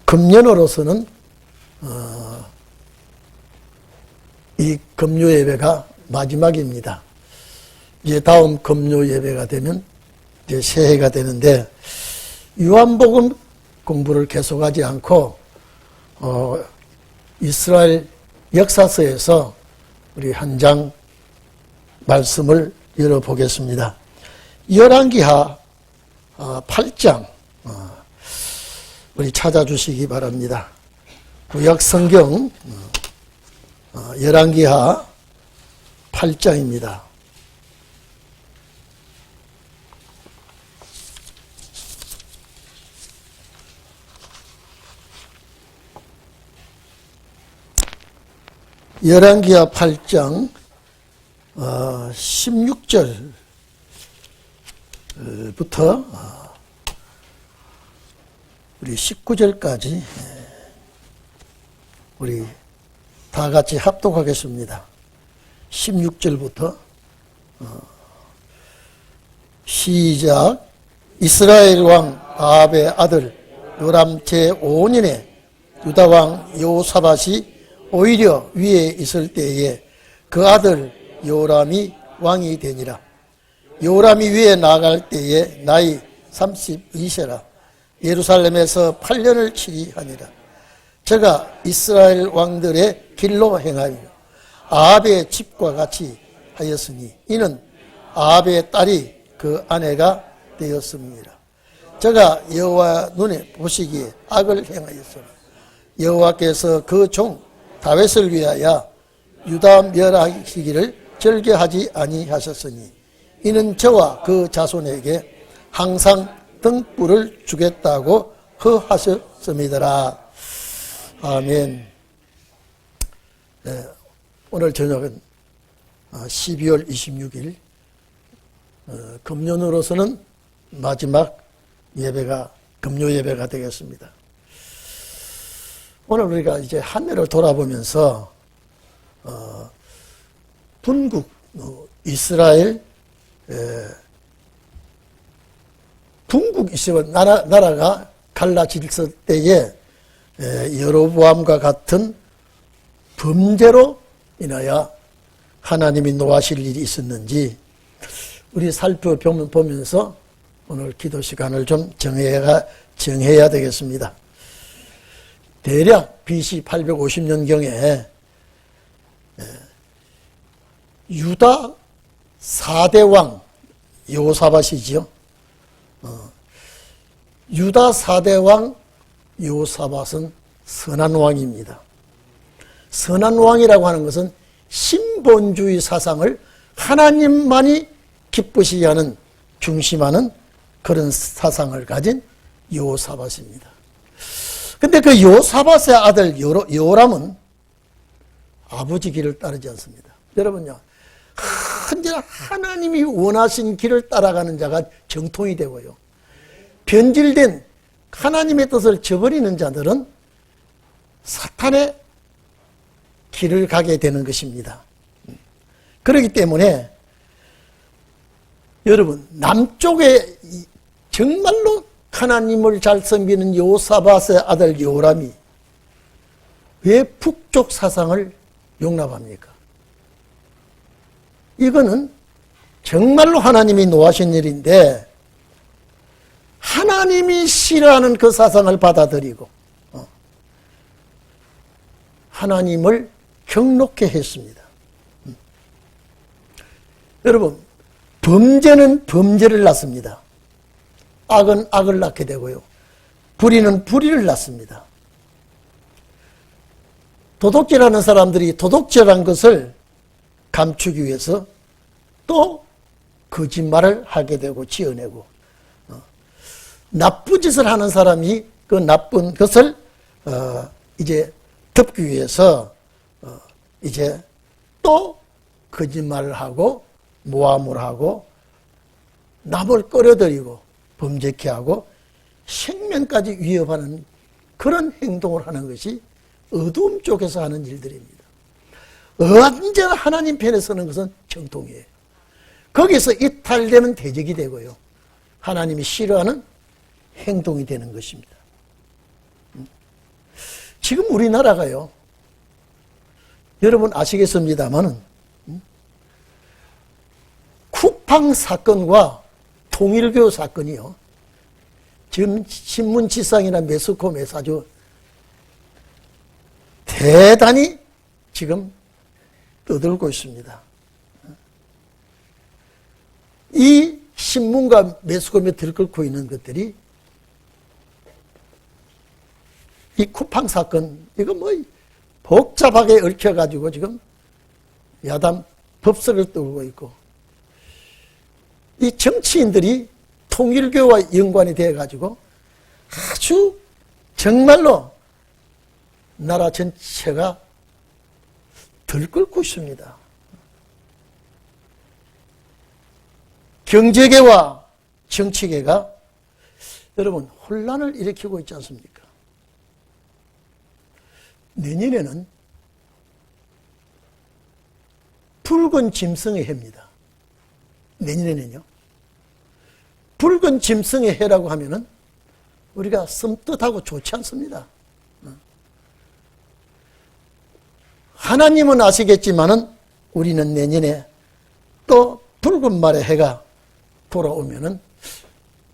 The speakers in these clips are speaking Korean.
금년으로서는 이 금요 예배가 마지막입니다. 이제 다음 금요 예배가 되면 이제 새해가 되는데, 요한복음 공부를 계속하지 않고 이스라엘 역사서에서 우리 한 장 말씀을 열어보겠습니다. 열왕기하 8장 우리 찾아주시기 바랍니다. 구약성경 열왕기하 8장입니다. 열왕기하 8장 16절부터 우리 19절까지 우리 다 같이 합독하겠습니다. 16절부터 시작. 이스라엘 왕 아합의 아들 요람 제5년에 유다 왕 여호사밧이 오히려 위에 있을 때에 그 아들 요람이 왕이 되니라. 요람이 위에 나아갈 때에 나이 32세라. 예루살렘에서 8년을 치리하니라. 저가 이스라엘 왕들의 길로 행하며 아합의 집과 같이 하였으니 이는 아합의 딸이 그 아내가 되었음이니라. 저가 여호와 눈에 보시기에 악을 행하였으니 여호와께서 그 종 다윗을 위하여 유다 멸하시기를 절개하지 아니하셨으니 이는 저와 그 자손에게 항상 등불을 주겠다고 허하셨음이더라. 아멘. 네, 오늘 저녁은 12월 26일 금년으로서는 마지막 예배가 금요 예배가 되겠습니다. 오늘 우리가 이제 한 해를 돌아보면서 분국 이스라엘 분국 이스라엘 나라가 갈라졌을 때에 여로보암과 같은 범죄로 인하여 하나님이 노하실 일이 있었는지 우리 살펴보면서 오늘 기도 시간을 좀 정해야 되겠습니다. 대략 BC 850년경에 유다 4대 왕 여호사밧이지요. 유다 4대 왕 여호사밧은 선한 왕입니다. 선한 왕이라고 하는 것은 신본주의 사상을 하나님만이 기쁘시게 하는 중심하는 그런 사상을 가진 여호사밧입니다. 근데 그 여호사밧의 아들 요람은 아버지 길을 따르지 않습니다. 여러분요, 언제나 하나님이 원하신 길을 따라가는 자가 정통이 되고요, 변질된 하나님의 뜻을 저버리는 자들은 사탄의 길을 가게 되는 것입니다. 그렇기 때문에 여러분, 남쪽에 정말로 하나님을 잘 섬기는 여호사밧의 아들 요람이 왜 북쪽 사상을 용납합니까? 이거는 정말로 하나님이 노하신 일인데 하나님이 싫어하는 그 사상을 받아들이고 하나님을 경록케 했습니다. 여러분, 범죄는 범죄를 낳습니다. 악은 악을 낳게 되고요, 불의는 불의를 낳습니다. 도덕질하는 사람들이 도덕질한 것을 감추기 위해서 또 거짓말을 하게 되고 지어내고, 나쁜 짓을 하는 사람이 그 나쁜 것을 이제 덮기 위해서 이제 또 거짓말을 하고 모함을 하고 남을 끌어들이고 범죄케 하고 생명까지 위협하는 그런 행동을 하는 것이 어두움 쪽에서 하는 일들입니다. 언제나 하나님 편에 서는 것은 정통이에요. 거기서 이탈되는 대적이 되고요, 하나님이 싫어하는 행동이 되는 것입니다. 지금 우리나라가요, 여러분 아시겠습니다만은 쿠팡 사건과 통일교 사건이요, 지금 신문지상이나 매스컴에서 아주 대단히 지금 떠들고 있습니다. 이 신문과 매스컴에 들끓고 있는 것들이 이 쿠팡 사건, 이거 뭐 복잡하게 얽혀가지고 지금 야단 법석을 떨고 있고, 이 정치인들이 통일교와 연관이 되어가지고 아주 정말로 나라 전체가 들끓고 있습니다. 경제계와 정치계가 여러분 혼란을 일으키고 있지 않습니까? 내년에는 붉은 짐승의 해입니다. 내년에는요. 붉은 짐승의 해라고 하면은 우리가 섬뜩하고 좋지 않습니다. 하나님은 아시겠지만은 우리는 내년에 또 붉은 말의 해가 돌아오면은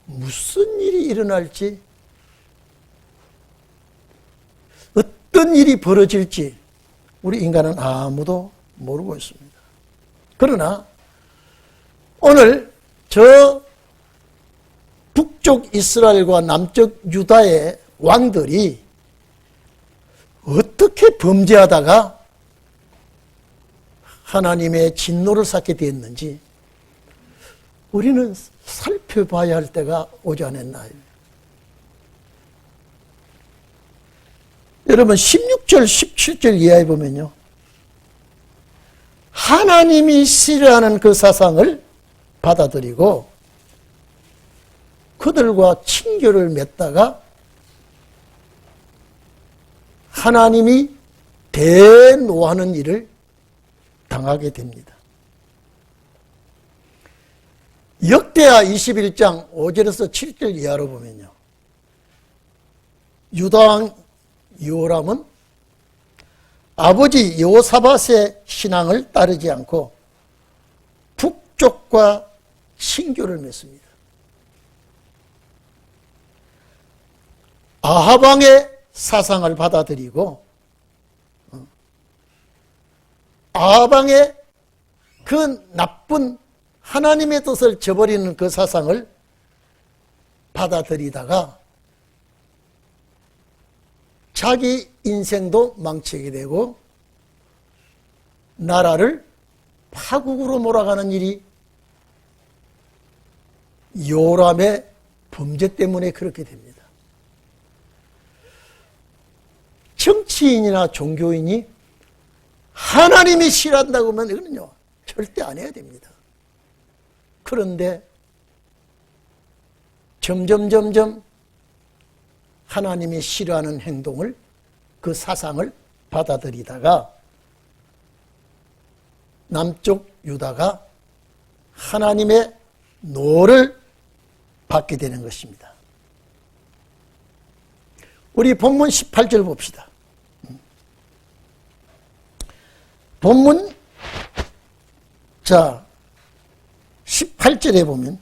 무슨 일이 일어날지, 어떤 일이 벌어질지 우리 인간은 아무도 모르고 있습니다. 그러나 오늘 저 북쪽 이스라엘과 남쪽 유다의 왕들이 어떻게 범죄하다가 하나님의 진노를 샀게 되었는지 우리는 살펴봐야 할 때가 오지 않았나요? 여러분 16절 17절 이하에 보면요, 하나님이 싫어하는 그 사상을 받아들이고 그들과 친교를 맺다가 하나님이 대노하는 일을 당하게 됩니다. 역대하 21장 5절에서 7절 이하로 보면요, 유다왕 여호람은 아버지 여호사밧의 신앙을 따르지 않고 북쪽과 친교를 맺습니다. 아합 왕의 사상을 받아들이고 아합 왕의 그 나쁜 하나님의 뜻을 저버리는 그 사상을 받아들이다가 자기 인생도 망치게 되고 나라를 파국으로 몰아가는 일이 요람의 범죄 때문에 그렇게 됩니다. 정치인이나 종교인이 하나님이 싫어한다고 하면 이거는요, 절대 안 해야 됩니다. 그런데 점점 하나님이 싫어하는 행동을, 그 사상을 받아들이다가 남쪽 유다가 하나님의 노를 받게 되는 것입니다. 우리 본문 18절 봅시다. 본문 18절에 보면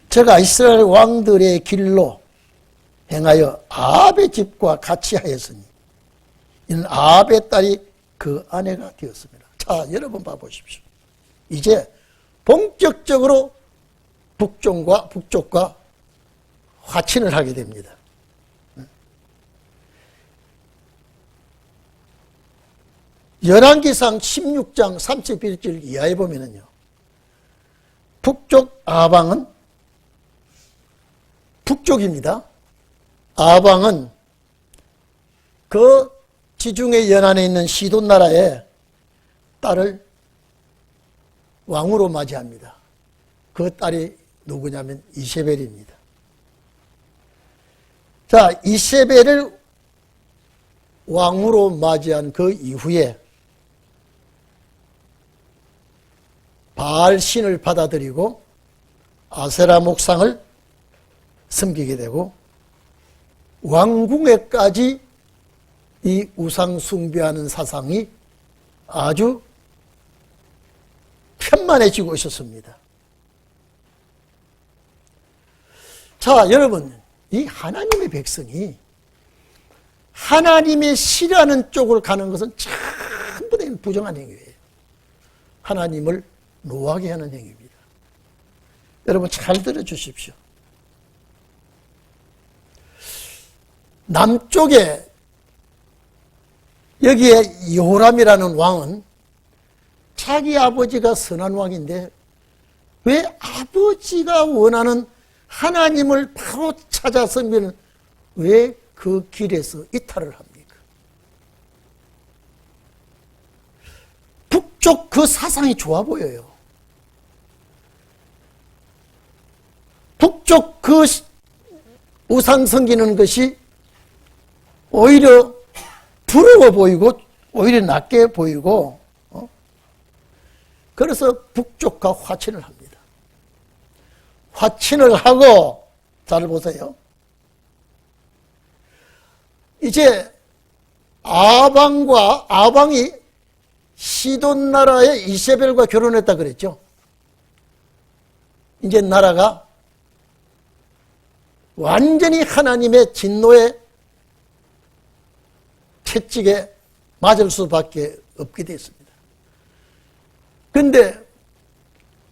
제가 이스라엘 왕들의 길로 행하여 아합의 집과 같이 하였으니 이는 아합의 딸이 그 아내가 되었습니다. 자, 여러분 봐보십시오. 이제 본격적으로 북쪽과 화친을 하게 됩니다. 열왕기상 16장 31절 이하에 보면은요, 북쪽 아방은 북쪽입니다. 아방은 그 지중해 연안에 있는 시돈 나라의 딸을 왕으로 맞이합니다. 그 딸이 누구냐면 이세벨입니다. 자, 이세벨을 왕으로 맞이한 그 이후에 바알 신을 받아들이고 아세라 목상을 섬기게 되고 왕궁에까지 이 우상 숭배하는 사상이 아주 편만해지고 있었습니다. 자, 여러분, 이 하나님의 백성이 하나님의 싫어하는 쪽으로 가는 것은 전부 다 부정한 행위예요. 하나님을 노하게 하는 행위입니다. 여러분 잘 들어주십시오. 남쪽에 여기에 요람이라는 왕은 자기 아버지가 선한 왕인데 왜 아버지가 원하는 하나님을 바로 찾아서면 왜 그 길에서 이탈을 합니까? 북쪽 그 사상이 좋아 보여요. 북쪽 그 우상 섬기는 것이 오히려 부러워 보이고 오히려 낫게 보이고 그래서 북쪽과 화친을 합니다. 화친을 하고 잘 보세요. 이제 아방이 시돈 나라의 이세벨과 결혼했다 그랬죠. 이제 나라가 완전히 하나님의 진노의 채찍에 맞을 수밖에 없게 됐습니다. 그런데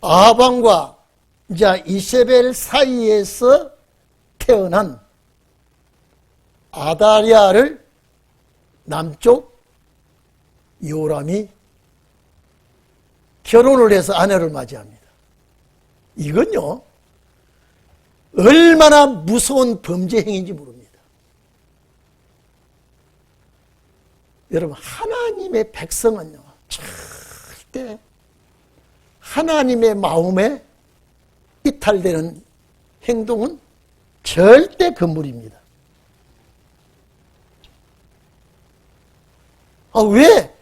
아방과 이제 이세벨 사이에서 태어난 아다리아를 남쪽 요람이 결혼을 해서 아내를 맞이합니다. 이건요 얼마나 무서운 범죄 행위인지 모릅니다. 여러분 하나님의 백성은요 절대 하나님의 마음에 이탈되는 행동은 절대 금물입니다. 왜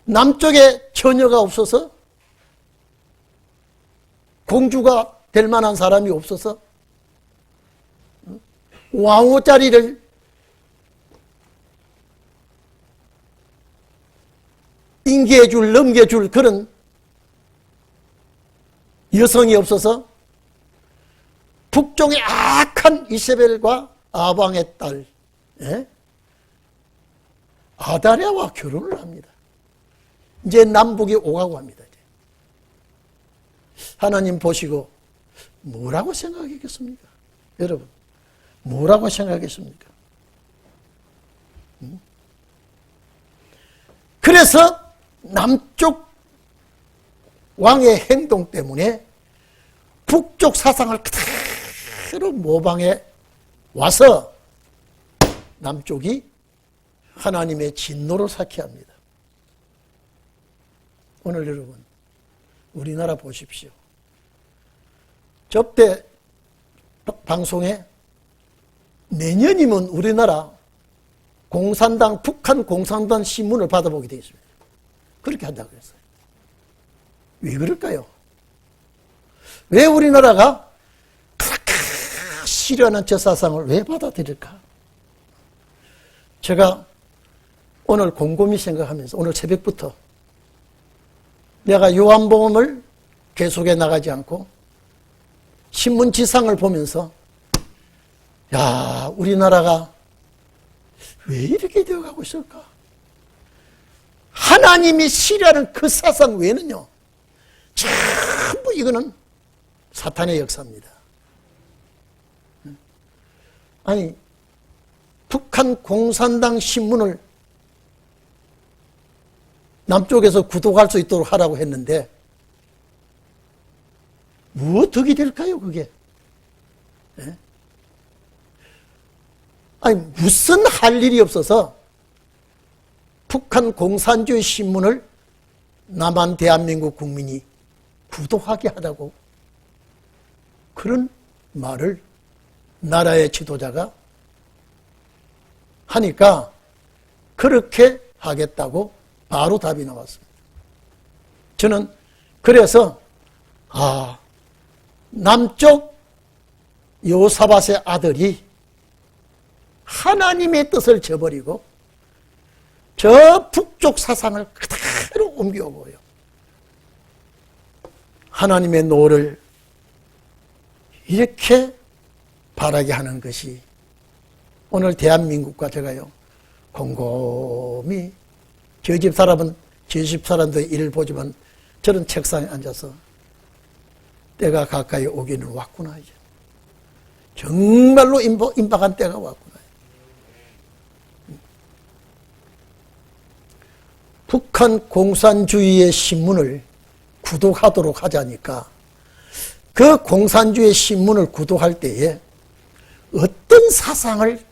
남쪽에 처녀가 없어서 공주가 될 만한 사람이 없어서 왕후 자리를 넘겨줄 그런 여성이 없어서 북쪽의 악한 이세벨과 아방의 딸 아다랴와 결혼을 합니다. 이제 남북이 오가고 합니다. 이제. 하나님 보시고 뭐라고 생각하겠습니까? 여러분 뭐라고 생각하겠습니까? 그래서 남쪽 왕의 행동 때문에 북쪽 사상을 그대로 모방해 와서 남쪽이 하나님의 진노를 삭게 합니다. 오늘 여러분 우리나라 보십시오. 접대 방송에 내년이면 우리나라 북한 공산당 신문을 받아보게 되어 있습니다. 그렇게 한다고 그랬어요. 왜 그럴까요? 왜 우리나라가 그렇게 싫어하는 저 사상을 왜 받아들일까? 제가 오늘 곰곰이 생각하면서 오늘 새벽부터 내가 요한복음을 계속해 나가지 않고 신문 지상을 보면서 야, 우리나라가 왜 이렇게 되어가고 있을까? 하나님이 싫어하는 그 사상 외에는요 전부 이거는 사탄의 역사입니다. 아니 북한 공산당 신문을 남쪽에서 구독할 수 있도록 하라고 했는데 무엇 덕이 될까요 그게? 아니 무슨 할 일이 없어서 북한 공산주의 신문을 남한 대한민국 국민이 구독하게 하라고 그런 말을 나라의 지도자가 하니까 그렇게 하겠다고 바로 답이 나왔습니다. 저는 그래서 남쪽 요사밧의 아들이 하나님의 뜻을 저버리고 저 북쪽 사상을 그대로 옮겨오고요. 하나님의 노를 이렇게 바라게 하는 것이 오늘 대한민국과 제가요, 곰곰이 저희 집 사람은 저희 집 사람들의 일을 보지만 저는 책상에 앉아서 때가 가까이 오기는 왔구나, 이제. 정말로 임박한 때가 왔구나. 북한 공산주의의 신문을 구독하도록 하자니까 그 공산주의 신문을 구독할 때에 어떤 사상을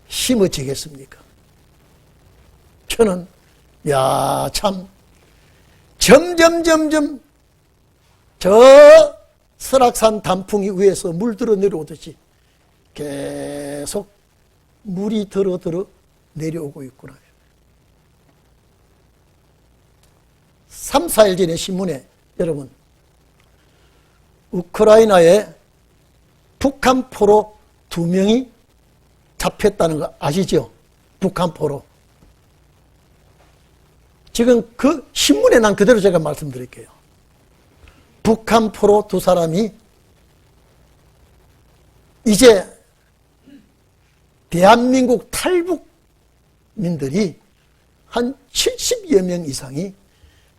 심어지겠습니까? 저는 참 점점 저 설악산 단풍이 위에서 물들어 내려오듯이 계속 물이 들어 내려오고 있구나. 3, 4일 전에 신문에 여러분 우크라이나에 북한포로 2명이 잡혔다는 거 아시죠? 북한포로. 지금 그 신문에 난 그대로 제가 말씀드릴게요. 북한포로 2사람이 이제 대한민국 탈북민들이 한 70여 명 이상이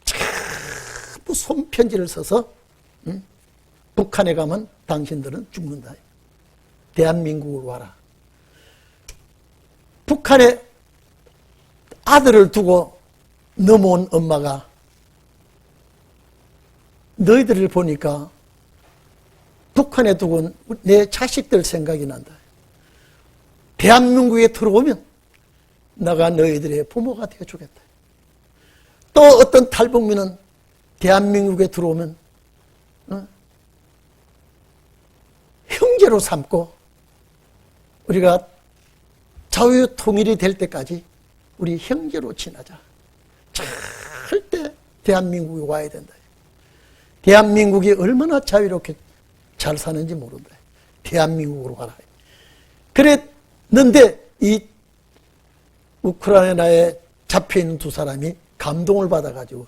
전부 손편지를 써서 북한에 가면 당신들은 죽는다. 대한민국으로 와라. 북한에 아들을 두고 넘어온 엄마가 너희들을 보니까 북한에 두고 내 자식들 생각이 난다. 대한민국에 들어오면 내가 너희들의 부모가 되어주겠다. 또 어떤 탈북민은 대한민국에 들어오면 형제로 삼고 우리가 자유통일이 될 때까지 우리 형제로 지내자. 절대 대한민국에 와야 된다. 대한민국이 얼마나 자유롭게 잘 사는지 모른다. 대한민국으로 가라. 그랬는데 이 우크라이나에 잡혀있는 2사람이 감동을 받아가지고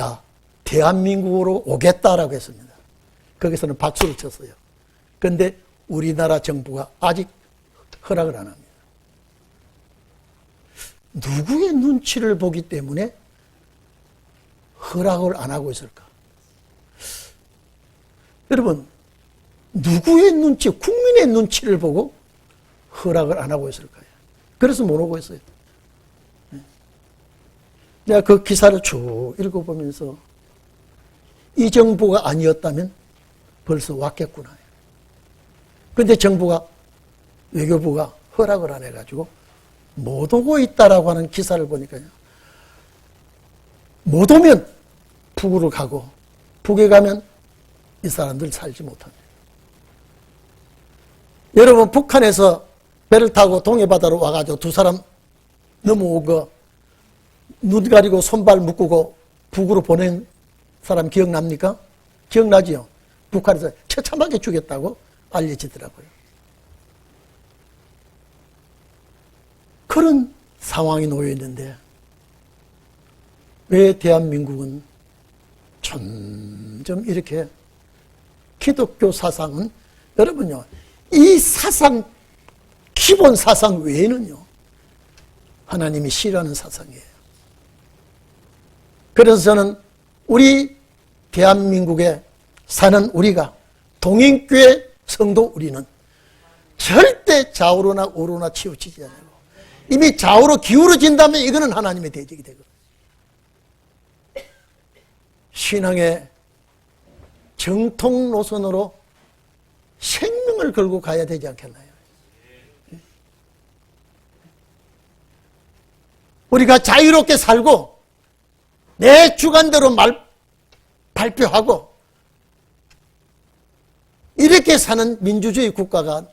야, 대한민국으로 오겠다라고 했습니다. 거기서는 박수를 쳤어요. 그런데 우리나라 정부가 아직 허락을 안 합니다. 누구의 눈치를 보기 때문에 허락을 안 하고 있을까? 여러분, 누구의 눈치, 국민의 눈치를 보고 허락을 안 하고 있을까요? 그래서 못 오고 있어요. 내가 그 기사를 쭉 읽어보면서 이 정부가 아니었다면 벌써 왔겠구나. 그런데 정부가, 외교부가 허락을 안 해가지고 못 오고 있다라고 하는 기사를 보니까요. 못 오면 북으로 가고 북에 가면 이 사람들 살지 못합니다. 여러분, 북한에서 배를 타고 동해바다로 와가지고 2사람 넘어오고 눈 가리고 손발 묶고 북으로 보낸 사람 기억납니까? 기억나지요? 북한에서 처참하게 죽였다고 알려지더라고요. 그런 상황이 놓여 있는데 왜 대한민국은 점점 이렇게 기독교 사상은 여러분요, 이 사상, 기본 사상 외에는요, 하나님이 싫어하는 사상이에요. 그래서 저는 우리 대한민국에 사는 우리가, 동행교회 성도 우리는 절대 좌우로나 우로나 치우치지 않아요. 이미 좌우로 기울어진다면 이거는 하나님의 대적이 되거든요. 신앙의 정통 노선으로 생명을 걸고 가야 되지 않겠나요? 우리가 자유롭게 살고 내 주관대로 발표하고 이렇게 사는 민주주의 국가가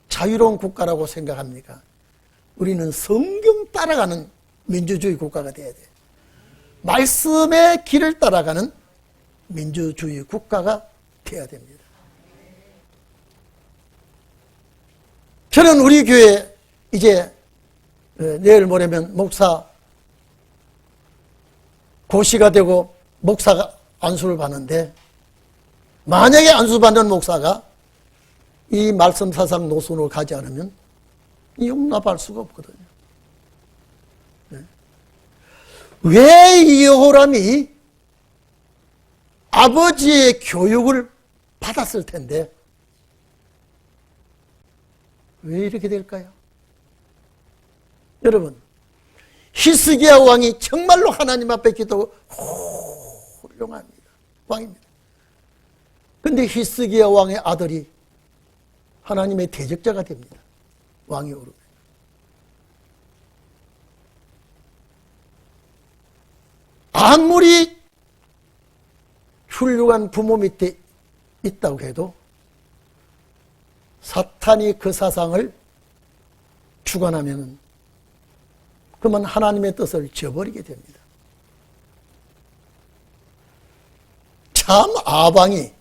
자유로운 국가라고 생각합니까? 우리는 성경 따라가는 민주주의 국가가 돼야 돼요. 말씀의 길을 따라가는 민주주의 국가가 돼야 됩니다. 저는 우리 교회 이제 내일 모레면 목사 고시가 되고 목사가 안수를 받는데, 만약에 안수받는 목사가 이 말씀 사상 노선으로 가지 않으면 용납할 수가 없거든요. 왜 여호람이 아버지의 교육을 받았을 텐데 왜 이렇게 될까요? 여러분, 히스기야 왕이 정말로 하나님 앞에 기도하고 훌륭합니다. 왕입니다. 근데 히스기야 왕의 아들이 하나님의 대적자가 됩니다. 왕이 오르면. 아무리 훌륭한 부모 밑에 있다고 해도 사탄이 그 사상을 주관하면 그러면 하나님의 뜻을 저버리게 됩니다. 참 아방이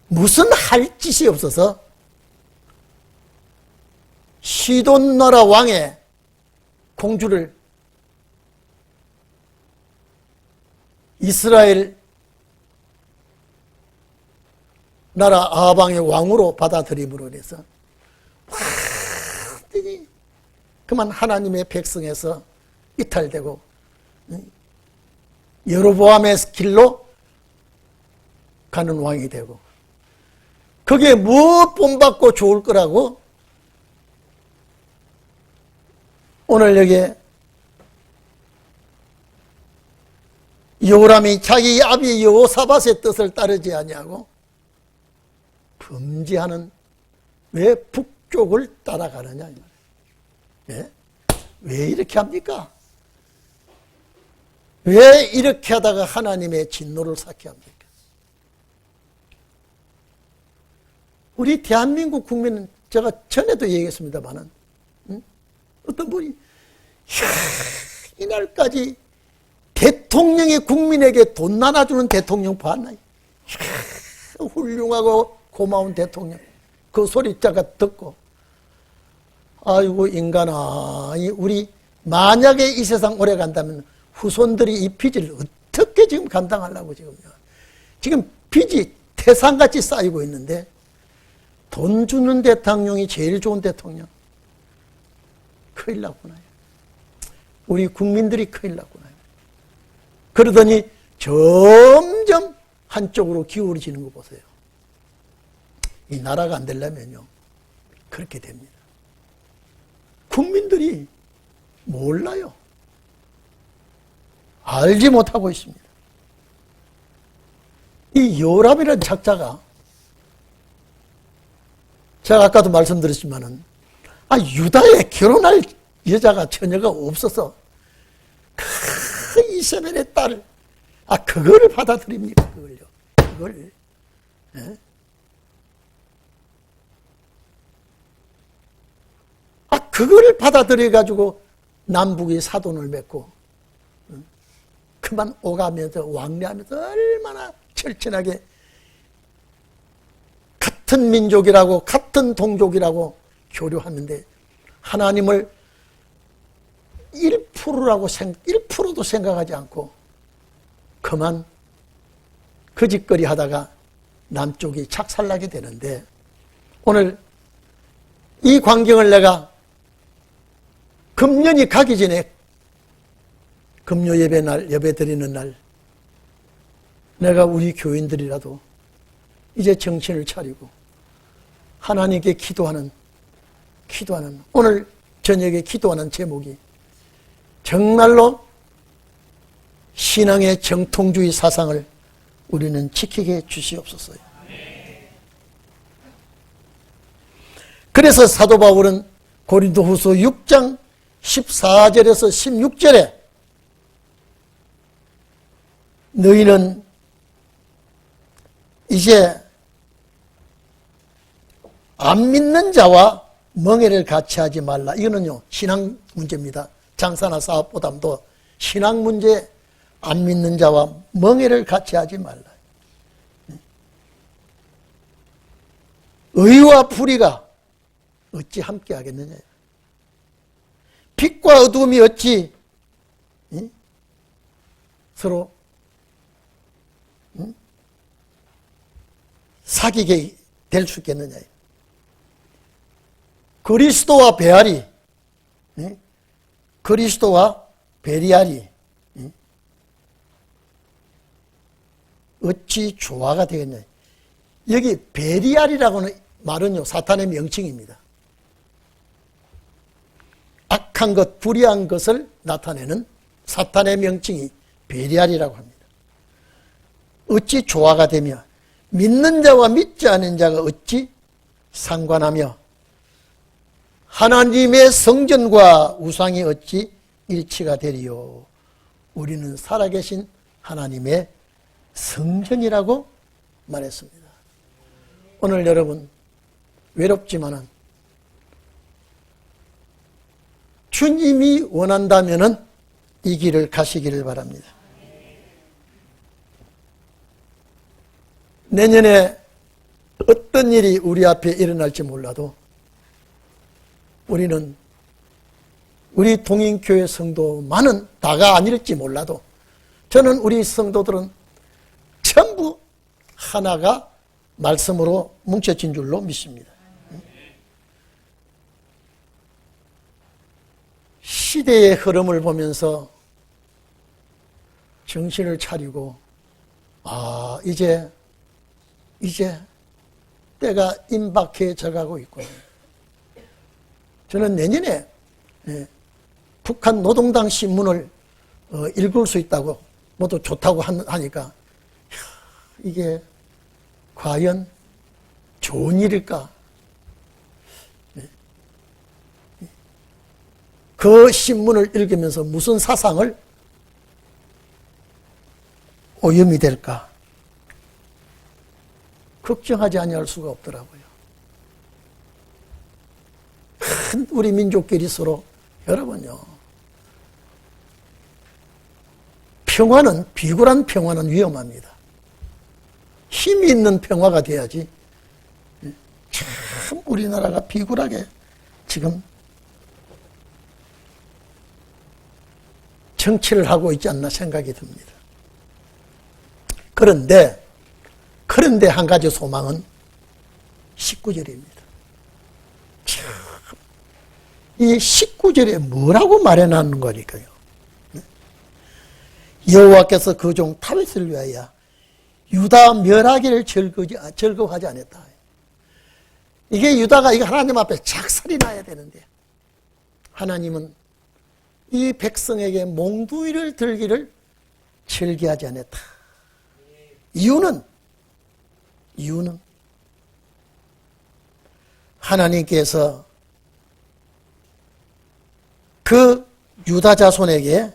무슨 할 짓이 없어서 시돈 나라 왕의 공주를 이스라엘 나라 아방의 왕으로 받아들임으로 인해서 완전히 그만 하나님의 백성에서 이탈되고 여로보암의 길로 가는 왕이 되고, 그게 뭐 본받고 좋을 거라고 오늘 여기에 여호람이 자기 아비 여호사밧의 뜻을 따르지 아니하고 범죄하는, 왜 북쪽을 따라가느냐. 예? 왜 이렇게 합니까? 왜 이렇게 하다가 하나님의 진노를 삭게 합니까? 우리 대한민국 국민은 제가 전에도 얘기했습니다만은 어떤 분이 이날까지 대통령이 국민에게 돈 나눠주는 대통령 봤나요? 훌륭하고 고마운 대통령. 그 소리자가 듣고 아이고 인간아, 우리 만약에 이 세상 오래 간다면 후손들이 이 빚을 어떻게 지금 감당하려고 지금 빚이 태산같이 쌓이고 있는데 돈 주는 대통령이 제일 좋은 대통령. 큰일 났구나. 우리 국민들이 큰일 났구나. 그러더니 점점 한쪽으로 기울어지는 거 보세요. 이 나라가 안 되려면요 그렇게 됩니다. 국민들이 몰라요. 알지 못하고 있습니다. 이 요람이라는 작자가, 제가 아까도 말씀드렸지만은 유다에 결혼할 여자가 처녀가 없어서 그 이세벨의 딸을 그거를 받아들입니까? 그걸 예? 그거를 받아들여 가지고 남북이 사돈을 맺고 그만 오가면서 왕래하면서 얼마나 철저하게 같은 민족이라고 같은 동족이라고 교류하는데 하나님을 1%도 생각하지 않고 그만 거짓거리 하다가 남쪽이 착살나게 되는데, 오늘 이 광경을 내가 금년이 가기 전에 금요 예배 날, 예배 드리는 날 내가 우리 교인들이라도 이제 정신을 차리고 하나님께 기도하는 오늘 저녁에 기도하는 제목이 정말로 신앙의 정통주의 사상을 우리는 지키게 해 주시옵소서. 그래서 사도 바울은 고린도후서 6장 14절에서 16절에 너희는 이제 안 믿는 자와 멍해를 같이 하지 말라. 이거는요 신앙 문제입니다. 장사나 사업보다도 신앙 문제, 안 믿는 자와 멍해를 같이 하지 말라. 의와 불의가 어찌 함께 하겠느냐. 빛과 어둠이 어찌 서로 사귀게 될 수 있겠느냐. 그리스도와 베알이, 그리스도와 베리알이 어찌 조화가 되겠냐. 여기 베리알이라고는 말은요, 사탄의 명칭입니다. 악한 것, 불의한 것을 나타내는 사탄의 명칭이 베리알이라고 합니다. 어찌 조화가 되며 믿는 자와 믿지 않은 자가 어찌 상관하며 하나님의 성전과 우상이 어찌 일치가 되리요. 우리는 살아계신 하나님의 성전이라고 말했습니다. 오늘 여러분 외롭지만은 주님이 원한다면은 이 길을 가시기를 바랍니다. 내년에 어떤 일이 우리 앞에 일어날지 몰라도 우리는 우리 동인교회 성도만은 다가 아닐지 몰라도 저는 우리 성도들은 전부 하나가 말씀으로 뭉쳐진 줄로 믿습니다. 시대의 흐름을 보면서 정신을 차리고 이제 때가 임박해져 가고 있구나. 저는 내년에 북한 노동당 신문을 읽을 수 있다고 모두 좋다고 하니까 이게 과연 좋은 일일까? 그 신문을 읽으면서 무슨 사상을 오염이 될까? 걱정하지 아니할 수가 없더라고요. 우리 민족끼리 서로 여러분요, 평화는, 비굴한 평화는 위험합니다. 힘이 있는 평화가 돼야지. 참 우리나라가 비굴하게 지금 정치를 하고 있지 않나 생각이 듭니다. 그런데 한 가지 소망은 19절입니다. 참, 이 19절에 뭐라고 말해놨는 거니까요. 여호와께서 그 종 다윗을 위하여 유다 멸하기를 즐거워하지 않았다. 이게 유다가 이거 하나님 앞에 작살이 나야 되는데 하나님은 이 백성에게 몽둥이를 들기를 즐겨하지 않았다. 이유는 하나님께서 그 유다 자손에게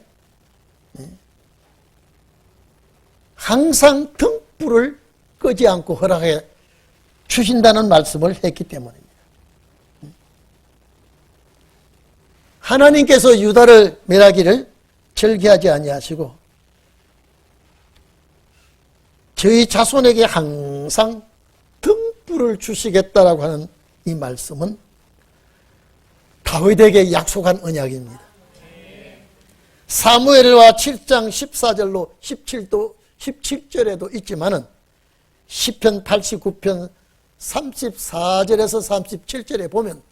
항상 등불을 끄지 않고 허락해 주신다는 말씀을 했기 때문입니다. 하나님께서 유다를 멸하기를 즐겨하지 아니하시고 저희 자손에게 항상 등불을 주시겠다라고 하는 이 말씀은 다윗에게 약속한 언약입니다. 사무엘과 7장 14절로 17절에도 있지만은 시편 89편 34절에서 37절에 보면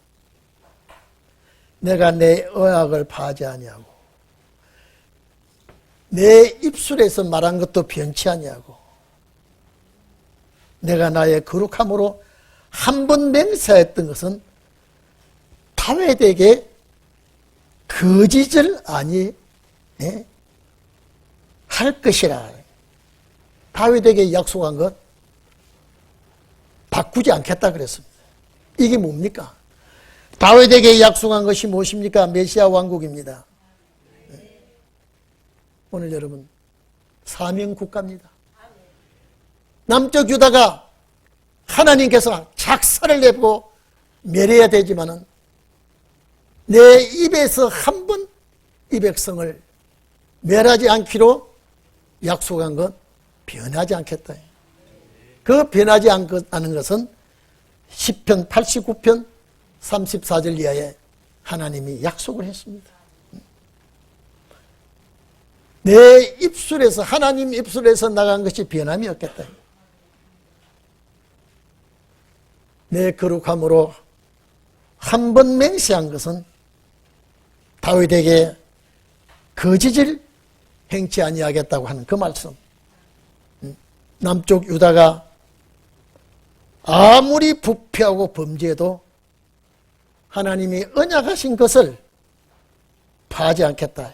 내가 내 언약을 파하지 아니하고 내 입술에서 말한 것도 변치 아니하고 내가 나의 거룩함으로 한 번 맹세했던 것은 다윗에게 거짓을 아니 할 것이라. 다윗에게 약속한 것 바꾸지 않겠다 그랬습니다. 이게 뭡니까? 다윗에게 약속한 것이 무엇입니까? 메시아 왕국입니다. 오늘 여러분 사명 국가입니다. 남쪽 유다가 하나님께서 작사를 내고 멸해야 되지만은 내 입에서 한 번 이 백성을 멸하지 않기로 약속한 것 변하지 않겠다. 그 변하지 않는 것은 시편 89편 34절 이하에 하나님이 약속을 했습니다. 내 입술에서, 하나님 입술에서 나간 것이 변함이 없겠다. 내 거룩함으로 한 번 맹세한 것은 다윗에게 거짓을 행치 아니하겠다고 하는 그 말씀. 남쪽 유다가 아무리 부패하고 범죄해도 하나님이 언약하신 것을 파하지 않겠다.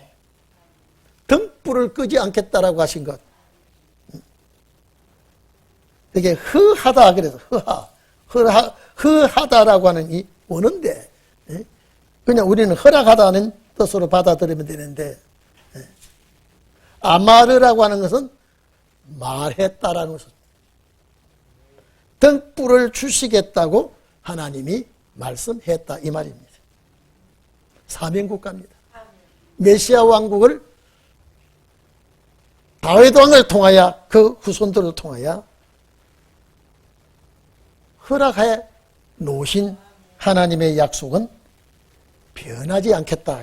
등불을 끄지 않겠다라고 하신 것. 이게 허하다 그래서 허하다라고 하는 이 원어인데 그냥 우리는 허락하다는 뜻으로 받아들이면 되는데 아마르라고 하는 것은 말했다라는 것은 등불을 주시겠다고 하나님이 말씀했다 이 말입니다. 사명국가입니다. 메시아 왕국을 다윗 왕을 통하여 그 후손들을 통하여 허락해 놓으신 하나님의 약속은 변하지 않겠다.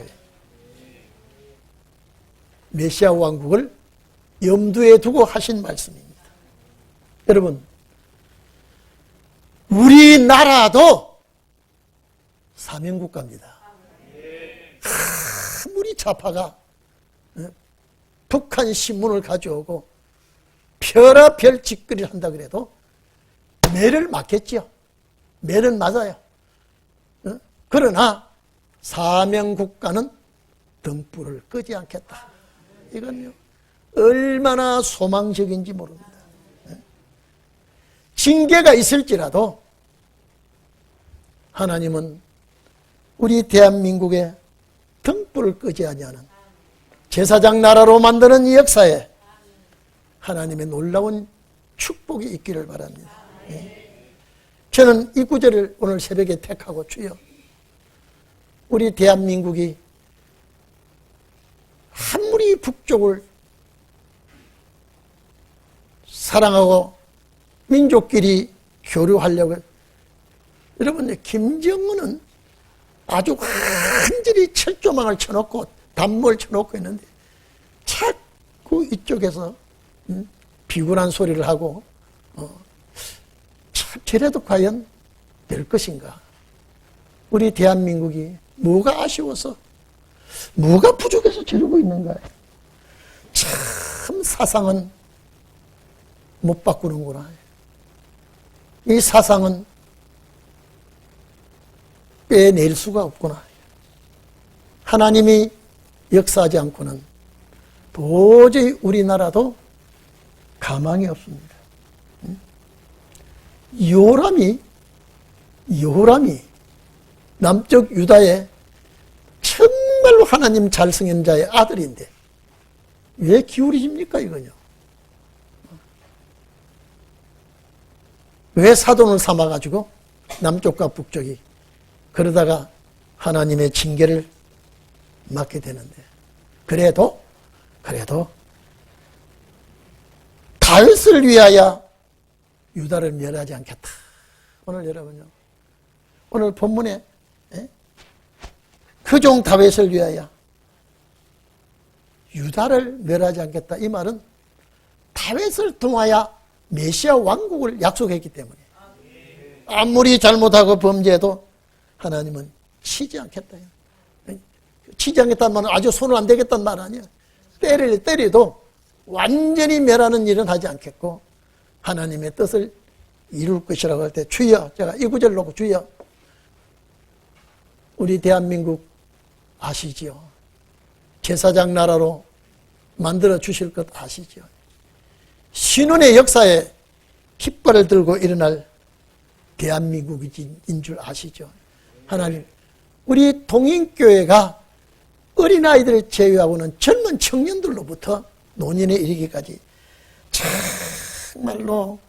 메시아 왕국을 염두에 두고 하신 말씀입니다. 여러분, 우리나라도 사명국가입니다. 아무리 좌파가 북한 신문을 가져오고 별의별 짓거리를 한다 그래도 매를 맞겠죠. 매는 맞아요. 그러나 사명국가는 등불을 끄지 않겠다. 이건요 얼마나 소망적인지 모릅니다. 징계가 있을지라도 하나님은 우리 대한민국에 등불을 끄지 아니하는 제사장 나라로 만드는 이 역사에 하나님의 놀라운 축복이 있기를 바랍니다. 저는 이 구절을 오늘 새벽에 택하고 주여 우리 대한민국이 아무리 북쪽을 사랑하고 민족끼리 교류하려고 여러분 김정은은 아주 완전히 철조망을 쳐놓고 단무를 쳐놓고 있는데 자꾸 이쪽에서 비굴한 소리를 하고 참 저래도 과연 될 것인가. 우리 대한민국이 뭐가 아쉬워서 뭐가 부족해서 저러고 있는가. 참 사상은 못 바꾸는구나. 이 사상은 빼낼 수가 없구나. 하나님이 역사하지 않고는 도저히 우리나라도 가망이 없습니다. 요람이 남쪽 유다의 정말로 하나님 잘생긴 자의 아들인데 왜 기울이십니까 이거요? 왜 사돈을 삼아가지고 남쪽과 북쪽이 그러다가 하나님의 징계를 맞게 되는데 그래도 다윗을 위하여 유다를 멸하지 않겠다. 오늘 여러분요 오늘 본문에 그 종 다윗을 위하여 유다를 멸하지 않겠다. 이 말은 다윗을 통하여 메시아 왕국을 약속했기 때문에 아무리 잘못하고 범죄해도 하나님은 치지 않겠다. 치지 않겠다는 말은 아주 손을 안 대겠다는 말 아니야. 때려도 완전히 멸하는 일은 하지 않겠고 하나님의 뜻을 이룰 것이라고 할 때 주여, 제가 이 구절 놓고 주여, 우리 대한민국 아시지요? 제사장 나라로 만들어 주실 것 아시죠? 신혼의 역사에 깃발을 들고 일어날 대한민국인 줄 아시죠? 하나님, 우리 동인교회가 어린아이들을 제외하고는 젊은 청년들로부터 노년에 이르기까지 정말로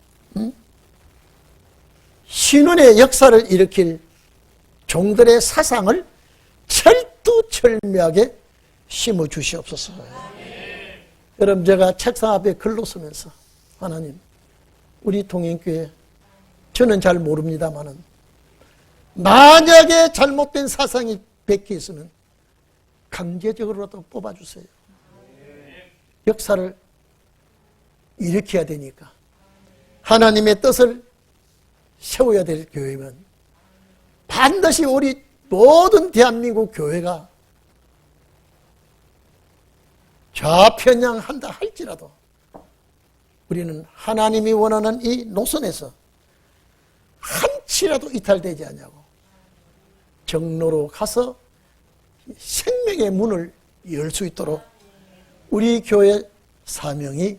신혼의 역사를 일으킬 종들의 사상을 철두철미하게 심어 주시옵소서. 여러분, 제가 책상 앞에 글로 쓰면서 하나님, 우리 동인교회 저는 잘 모릅니다만은 만약에 잘못된 사상이 백기 있으면 강제적으로라도 뽑아주세요. 역사를 일으켜야 되니까 하나님의 뜻을 세워야 될 교회면 반드시 우리 모든 대한민국 교회가 좌편향한다 할지라도 우리는 하나님이 원하는 이 노선에서 한치라도 이탈되지 않냐고 정로로 가서 생명의 문을 열 수 있도록 우리 교회 사명이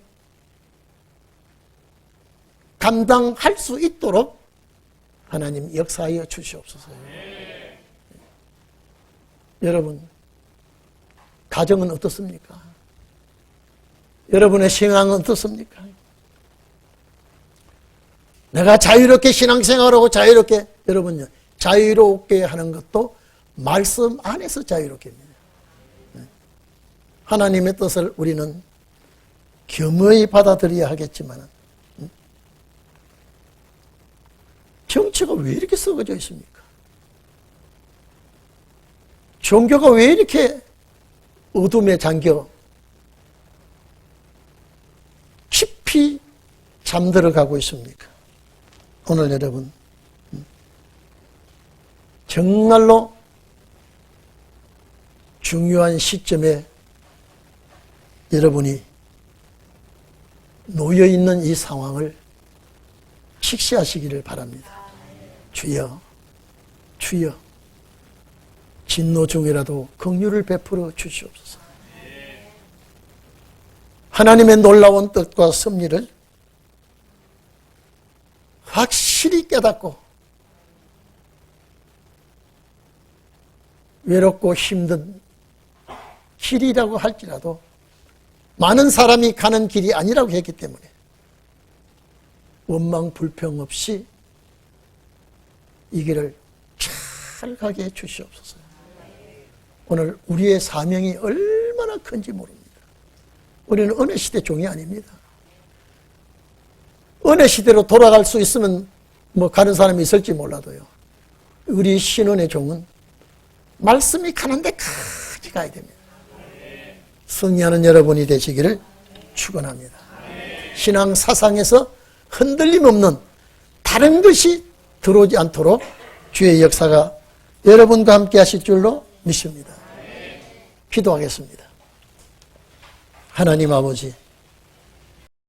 감당할 수 있도록 하나님 역사하여 주시옵소서. 여러분, 가정은 어떻습니까? 여러분의 신앙은 어떻습니까? 내가 자유롭게 신앙생활하고 자유롭게, 여러분요, 자유롭게 하는 것도 말씀 안에서 자유롭게 합니다. 하나님의 뜻을 우리는 겸허히 받아들여야 하겠지만 정치가 왜 이렇게 썩어져 있습니까? 종교가 왜 이렇게 어둠에 잠겨 깊이 잠들어가고 있습니까? 오늘 여러분 정말로 중요한 시점에 여러분이 놓여있는 이 상황을 직시하시기를 바랍니다. 주여, 주여, 진노 중이라도 긍휼을 베풀어 주시옵소서. 하나님의 놀라운 뜻과 섭리를 확실히 깨닫고 외롭고 힘든 길이라고 할지라도 많은 사람이 가는 길이 아니라고 했기 때문에 원망 불평 없이 이 길을 잘 가게 해 주시옵소서. 오늘 우리의 사명이 얼마나 큰지 모릅니다. 우리는 어느 시대 종이 아닙니다. 어느 시대로 돌아갈 수 있으면 뭐 가는 사람이 있을지 몰라도요. 우리 신원의 종은 말씀이 가는 데까지 가야 됩니다. 승리하는 여러분이 되시기를 축원합니다. 신앙 사상에서 흔들림 없는 다른 것이 들어오지 않도록 주의 역사가 여러분과 함께 하실 줄로 믿습니다. 기도하겠습니다. 하나님 아버지,